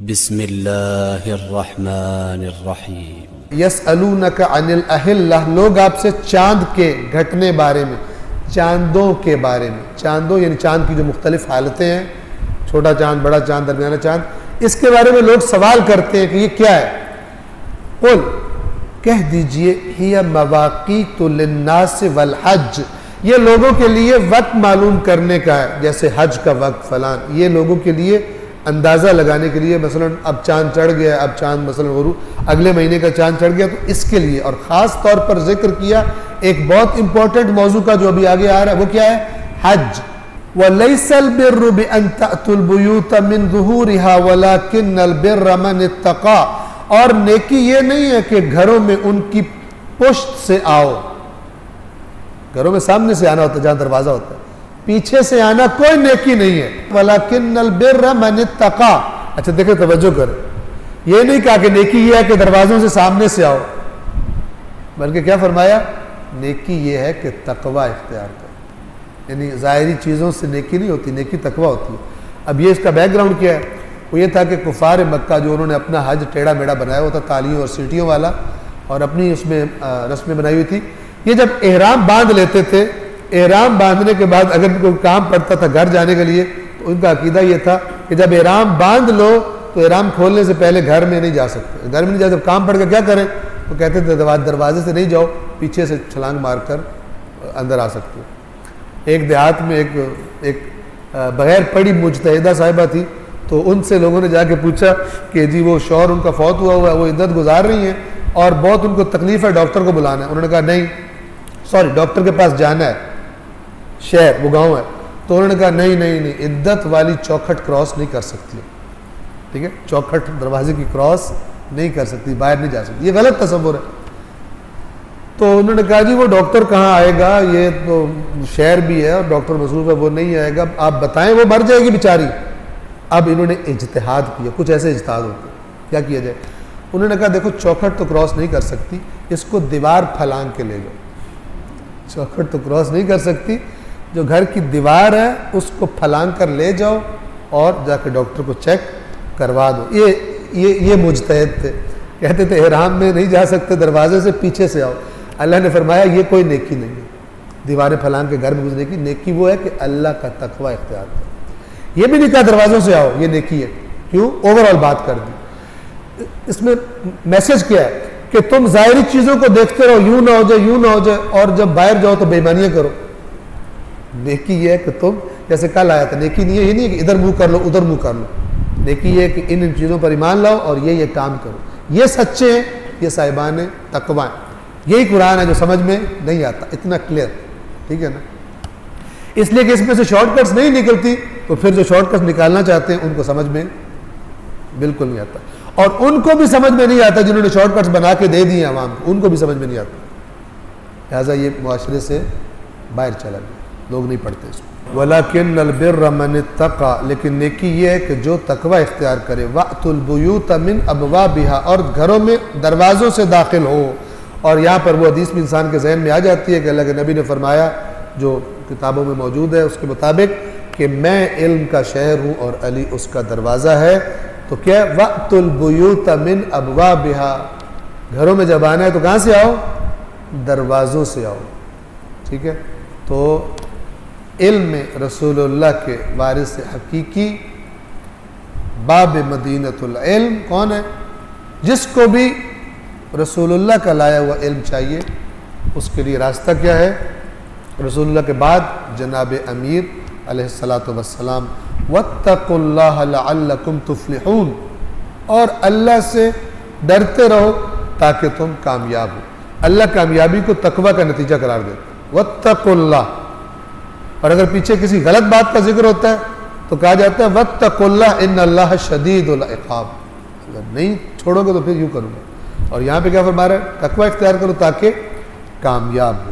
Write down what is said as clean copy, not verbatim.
بسم اللہ الرحمن الرحیم۔ یسألونک عن الاہلہ، لوگ آپ سے چاند کے گھٹنے بارے میں، چاندوں کے بارے میں، چاندوں یعنی چاند کی جو مختلف حالتیں ہیں، چھوٹا چاند، بڑا چاند، درمیانہ چاند، اس کے بارے میں لوگ سوال کرتے ہیں کہ یہ کیا ہے۔ قل، کہہ دیجئے، ہی مواقیت للناس والحج، یہ لوگوں کے لیے وقت معلوم کرنے کا ہے، جیسے حج کا وقت فلان، یہ لوگوں کے لیے اندازہ لگانے کے لیے، مثلا اب چاند چڑھ گیا، اب چاند مثلا اگلے مہینے کا چاند چڑھ گیا، تو اس کے لیے، اور خاص طور پر ذکر کیا ایک بہت امپورٹنٹ موضوع کا جو ابھی آگے آ رہا ہے، وہ کیا ہے؟ حج۔ وَلَيْسَ الْبِرُّ بِأَن تَأْتُوا الْبُيُوتَ مِن ظُهُورِهَا وَلَكِنَّ الْبِرَّ مَنِ اتَّقَىٰ، اور نیکی یہ نہیں ہے کہ گھروں میں ان کی پشت سے آؤ، گھروں میں سامنے سے آنا ہوتا ہے، جہاں دروازہ ہوتا ہے، پیچھے سے آنا کوئی نیکی نہیں ہے۔ وَلَكِنَّ الْبِرَّ مَنِ اتَّقَىٰ، اچھا دیکھیں، توجہ کریں، یہ نہیں کہا کہ نیکی یہ ہے کہ دروازوں سے سامنے سے آؤ، بلکہ کیا فرمایا؟ نیکی یہ ہے کہ تقوی اختیار کرو، یعنی ظاہری چیزوں سے نیکی نہیں ہوتی، نیکی تقوی ہوتی ہے۔ اب یہ اس کا بیک گراؤنڈ کیا ہے؟ وہ یہ تھا کہ کفار مکہ جو انہوں نے اپنا حج ٹیڑھا میڑھا بنایا ہوا تھا، تالیوں اور سیٹیوں والا، اور اپنی اس میں رسمیں بنائی ہوئی تھی، یہ جب احرام باندھ لیتے تھے، احرام باندھنے کے بعد اگر کوئی کام پڑتا تھا گھر جانے کے لیے، تو ان کا عقیدہ یہ تھا کہ جب احرام باندھ لو تو احرام کھولنے سے پہلے گھر میں نہیں جا سکتے، گھر میں نہیں جا، جب کام پڑ کے کیا کریں؟ تو کہتے تھے دروازے سے نہیں جاؤ، پیچھے سے چھلانگ مار کر اندر آ سکتے ہو۔ ایک دیہات میں ایک بغیر پڑھی مجتہدہ صاحبہ تھی، تو ان سے لوگوں نے جا کے پوچھا کہ جی وہ شوہر ان کا فوت ہوا ہوا ہے، وہ عدت گزار رہی ہیں اور بہت ان کو تکلیف ہے، ڈاکٹر کو بلانا ہے۔ انہوں نے کہا نہیں، سوری، ڈاکٹر کے پاس جانا ہے، شہر، وہ گاؤں ہے، تو انہوں نے کہا نہیں، عدت والی چوکھٹ کراس نہیں کر سکتی، ٹھیک ہے، چوکھٹ دروازے کی کراس نہیں کر سکتی، باہر نہیں جا سکتی، یہ غلط تصور ہے۔ تو انہوں نے کہا جی وہ ڈاکٹر کہاں آئے گا، یہ تو شہر بھی ہے اور ڈاکٹر مصروف ہے، وہ نہیں آئے گا، آپ بتائیں، وہ مر جائے گی بیچاری۔ اب انہوں نے اجتہاد کیا، کچھ ایسے اجتہاد ہوتے ہیں، کیا کیا جائے؟ انہوں نے کہا دیکھو چوکھٹ تو کراس نہیں کر سکتی، اس کو دیوار پھلانگ کے لے جاؤ، چوکھٹ تو کراس نہیں کر سکتی، جو گھر کی دیوار ہے اس کو پھلانگ کر لے جاؤ اور جا کے ڈاکٹر کو چیک کروا دو۔ یہ مجتہد تھے، کہتے تھے احرام میں نہیں جا سکتے، دروازے سے پیچھے سے آؤ۔ اللہ نے فرمایا یہ کوئی نیکی نہیں ہے، دیواریں پھلانگ کے گھر میں گزرنے کی نیکی وہ ہے کہ اللہ کا تقوی اختیار کرو۔ یہ بھی نہیں کہا دروازوں سے آؤ، یہ نیکی ہے، کیوں؟ اوور آل بات کر دی۔ اس میں میسج کیا ہے کہ تم ظاہری چیزوں کو دیکھتے رہو، یوں نہ ہو جائے، یوں نہ ہو جائے، اور جب باہر جاؤ تو بے ایمانیاں کرو۔ نیکی یہ ہے کہ تم، جیسے کل آیا تھا، نیکی نہیں ہے یہ نہیں ہے کہ ادھر منہ کر لو ادھر منہ کر لو، نیکی یہ ہے کہ ان چیزوں پر ایمان لاؤ اور یہ کام کرو، یہ سچے ہیں، یہ صاحبان تقوی ہیں۔ یہی قرآن ہے جو سمجھ میں نہیں آتا، اتنا کلیئر، ٹھیک ہے نا؟ اس لیے کہ اس میں سے شارٹ کٹس نہیں نکلتی، تو پھر جو شارٹ کٹس نکالنا چاہتے ہیں ان کو سمجھ میں بالکل نہیں آتا، اور ان کو بھی سمجھ میں نہیں آتا جنہوں نے شارٹ کٹس بنا کے دے دیے عوام کو، ان کو بھی سمجھ میں نہیں آتا، لہٰذا یہ معاشرے سے باہر چلا گیا، لوگ نہیں پڑھتے اس کو۔ وَلَكِنَّ الْبِرَّ مَنِ اتَّقَىٰ، لیکن نیکی یہ ہے کہ جو تقوی اختیار کرے، وَأْتُوا الْبُيُوتَ مِنْ أَبْوَابِهَا، اور گھروں میں دروازوں سے داخل ہو۔ اور یہاں پر وہ حدیث بھی انسان کے ذہن میں آ جاتی ہے کہ اللہ کے نبی نے فرمایا، جو کتابوں میں موجود ہے اس کے مطابق، کہ میں علم کا شہر ہوں اور علی اس کا دروازہ ہے، تو کیا ہے؟ وَأْتُوا الْبُيُوتَ مِنْ أَبْوَابِهَا، گھروں میں جب آنا ہے تو کہاں سے آؤ؟ دروازوں سے آؤ، ٹھیک ہے؟ تو علم میں رسول اللہ کے وارث حقیقی، باب مدینۃ العلم کون ہے؟ جس کو بھی رسول اللہ کا لایا ہوا علم چاہیے، اس کے لیے راستہ کیا ہے؟ رسول اللہ کے بعد جناب امیر علیہ الصلاۃ والسلام، واتقوا اللہ لعلکم تفلحون، اور اللہ سے ڈرتے رہو تاکہ تم کامیاب ہو۔ اللہ کامیابی کو تقوی کا نتیجہ قرار دیتا، واتقوا اللہ۔ اور اگر پیچھے کسی غلط بات کا ذکر ہوتا ہے تو کہا جاتا ہے واتقوا اللہ ان اللہ شدید العقاب، اگر نہیں چھوڑو گے تو پھر یوں کروں گا۔ اور یہاں پہ کیا فرما رہا ہے؟ تقوی اختیار کرو تاکہ کامیاب ہو۔